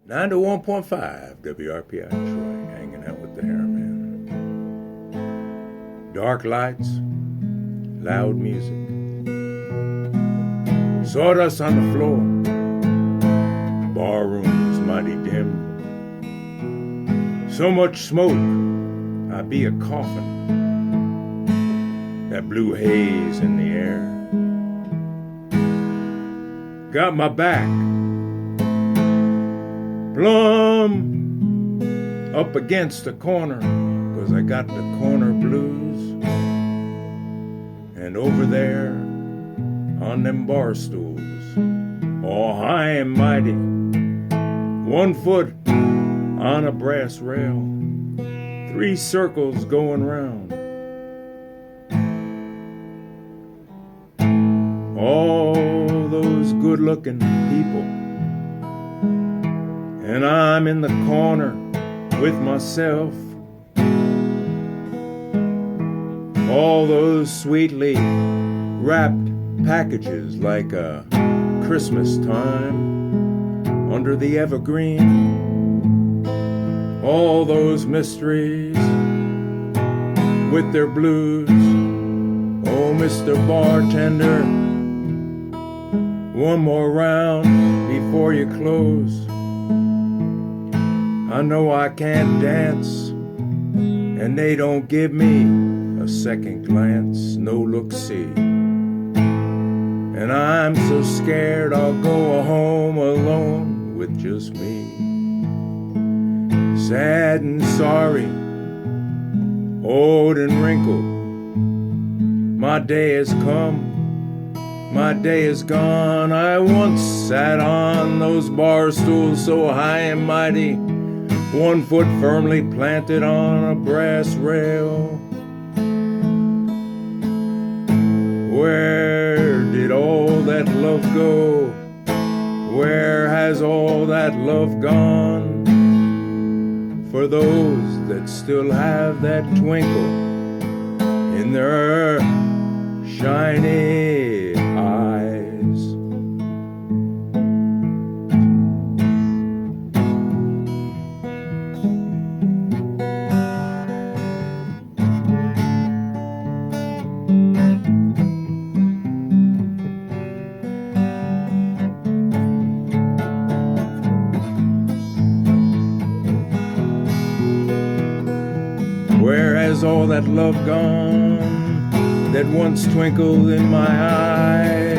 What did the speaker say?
91.5 WRPI Troy, hanging out with the Hairman. Dark lights, loud music, sawdust on the floor, bar rooms mighty dim. So much smoke, I'd be a coffin. That blue haze in the air got my back plumb up against the corner, 'cause I got the corner blues. And over there on them bar stools, all high and mighty, 1 foot on a brass rail, 3 circles going round. All those good-looking people, and I'm in the corner with myself. All those sweetly wrapped packages like a Christmas time under the evergreen. All those mysteries with their blues. Oh, Mr. Bartender, one more round before you close. I know I can't dance, and they don't give me a second glance, no look-see. And I'm so scared I'll go home alone with just me. Sad and sorry, old and wrinkled, my day has come, my day is gone. I once sat on those bar stools so high and mighty, 1 foot firmly planted on a brass rail. Where did all that love go? Where has all that love gone? For those that still have that twinkle in their shiny eyes. Where has all that love gone that once twinkled in my eyes?